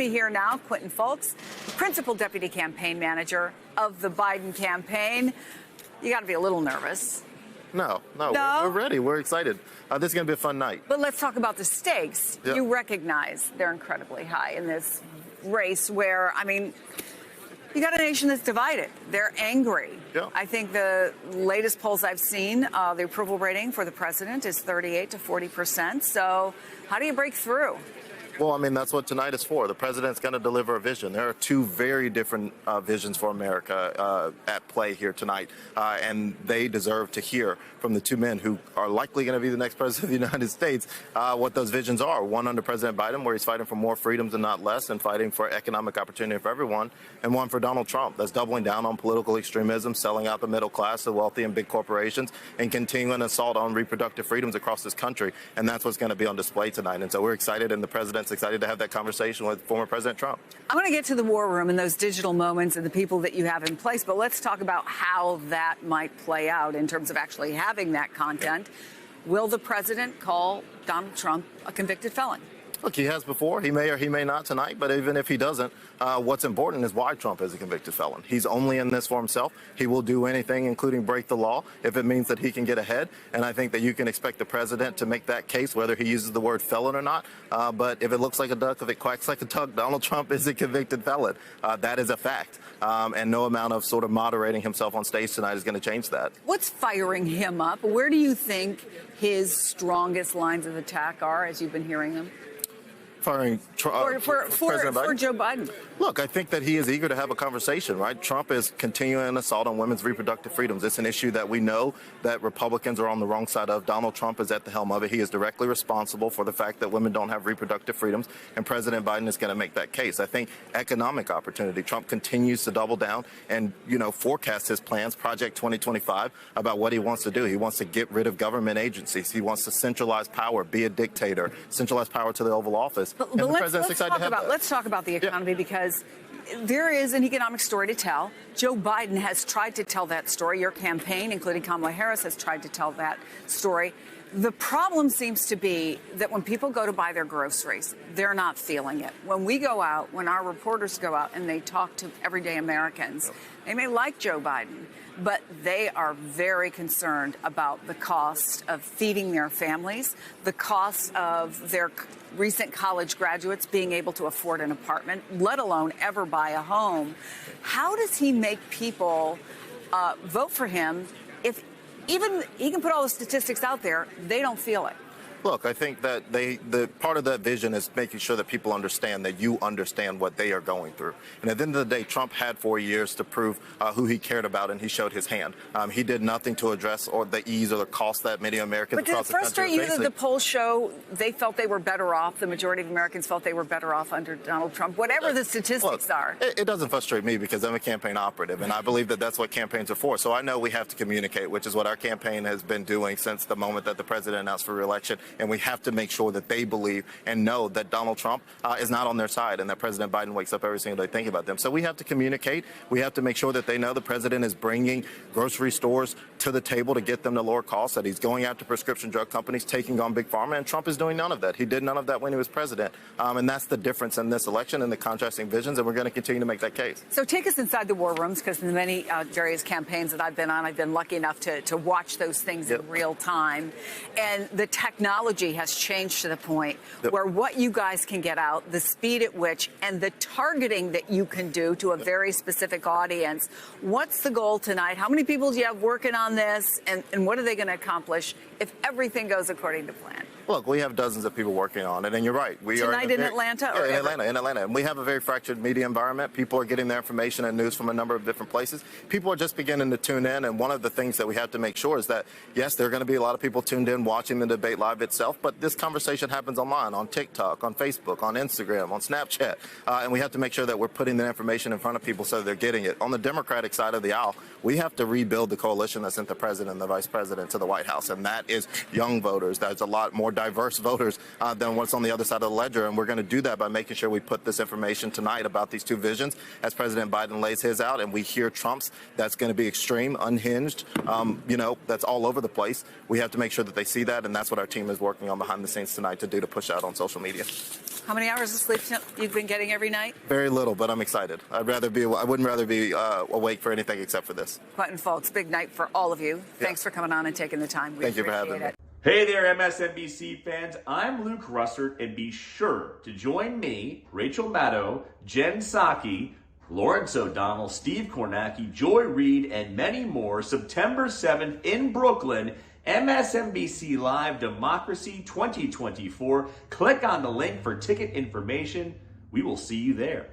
me here now, Quentin Fulks, Principal Deputy Campaign Manager of the Biden campaign. You got to be a little nervous. No, we're ready. We're excited. This is going to be a fun night. But let's talk about the stakes. Yep. You recognize they're incredibly high in this race where, I mean, you got a nation that's divided. They're angry. Yep. I think the latest polls I've seen, the approval rating for the president is 38 to 40%. So how do you break through? Well, I mean, that's what tonight is for. The president's going to deliver a vision. There are two very different visions for America at play here tonight, and they deserve to hear from the two men who are likely going to be the next president of the United States what those visions are. One under President Biden, where he's fighting for more freedoms and not less, and fighting for economic opportunity for everyone, and one for Donald Trump that's doubling down on political extremism, selling out the middle class, the wealthy and big corporations, and continuing assault on reproductive freedoms across this country. And that's what's going to be on display tonight. And so we're excited, and the president's excited to have that conversation with former President Trump. I'm going to get to the war room and those digital moments and the people that you have in place, but let's talk about how that might play out in terms of actually having that content. Will the president call Donald Trump a convicted felon? Look, he has before. He may or he may not tonight. But even if he doesn't, what's important is why Trump is a convicted felon. He's only in this for himself. He will do anything, including break the law, if it means that he can get ahead. And I think that you can expect the president to make that case, whether he uses the word felon or not. But if it looks like a duck, if it quacks like a duck, Donald Trump is a convicted felon. That is a fact. And no amount of sort of moderating himself on stage tonight is going to change that. What's firing him up? Where do you think his strongest lines of attack are, as you've been hearing them? For Joe Biden. Look, I think that he is eager to have a conversation, right? Trump is continuing an assault on women's reproductive freedoms. It's an issue that we know that Republicans are on the wrong side of. Donald Trump is at the helm of it. He is directly responsible for the fact that women don't have reproductive freedoms, and President Biden is going to make that case. I think economic opportunity. Trump continues to double down and, forecast his plans, Project 2025, about what he wants to do. He wants to get rid of government agencies. He wants to centralize power, be a dictator, centralize power to the Oval Office. But let's talk about the economy, because there is an economic story to tell. Joe Biden has tried to tell that story. Your campaign, including Kamala Harris, has tried to tell that story. The problem seems to be that when people go to buy their groceries, they're not feeling it. When we go out, when our reporters go out and they talk to everyday Americans, they may like Joe Biden, but they are very concerned about the cost of feeding their families, the cost of their recent college graduates being able to afford an apartment, let alone ever buy a home. How does he make people vote for him if even he can put all the statistics out there, they don't feel it? Look, I think that the part of that vision is making sure that people understand that you understand what they are going through. And at the end of the day, Trump had 4 years to prove who he cared about, and he showed his hand. He did nothing to address or the ease or the cost that many Americans across the country are facing. But did it frustrate you that the polls show they felt they were better off, the majority of Americans felt they were better off under Donald Trump, whatever the statistics are? It doesn't frustrate me because I'm a campaign operative, and I believe that that's what campaigns are for. So I know we have to communicate, which is what our campaign has been doing since the moment that the president announced for re-election. And we have to make sure that they believe and know that Donald Trump is not on their side and that President Biden wakes up every single day thinking about them. So we have to communicate. We have to make sure that they know the president is bringing grocery stores to the table to get them to lower costs, that he's going after prescription drug companies, taking on big pharma, and Trump is doing none of that. He did none of that when he was president. And that's the difference in this election and the contrasting visions, and we're going to continue to make that case. So take us inside the war rooms, because in the many various campaigns that I've been on, I've been lucky enough to watch those things in real time. And the technology has changed to the point where what you guys can get out, the speed at which, and the targeting that you can do to a very specific audience. What's the goal tonight? How many people do you have working on this? And what are they going to accomplish if everything goes according to plan? Look, we have dozens of people working on it, and you're right. We Tonight are in Atlanta? In Atlanta. And we have a very fractured media environment. People are getting their information and news from a number of different places. People are just beginning to tune in, and one of the things that we have to make sure is that, yes, there are going to be a lot of people tuned in watching the debate live itself, but this conversation happens online, on TikTok, on Facebook, on Instagram, on Snapchat, and we have to make sure that we're putting the information in front of people so they're getting it. On the Democratic side of the aisle, we have to rebuild the coalition that sent the president and the vice president to the White House, and that is young voters. That's a lot more diverse voters than what's on the other side of the ledger. And we're going to do that by making sure we put this information tonight about these two visions as President Biden lays his out, and we hear Trump's. That's going to be extreme, unhinged, that's all over the place. We have to make sure that they see that, and that's what our team is working on behind the scenes tonight to do, to push out on social media. How many hours of sleep you've been getting every night? Very little, but I'm excited. I wouldn't rather be awake for anything except for this. Quentin Fulks, big night for all of you. Thanks for coming on and taking the time. Thank you for having me. Hey there, MSNBC fans. I'm Luke Russert, and be sure to join me, Rachel Maddow, Jen Psaki, Lawrence O'Donnell, Steve Kornacki, Joy Reid, and many more September 7th in Brooklyn. MSNBC Live Democracy 2024. Click on the link for ticket information. We will see you there.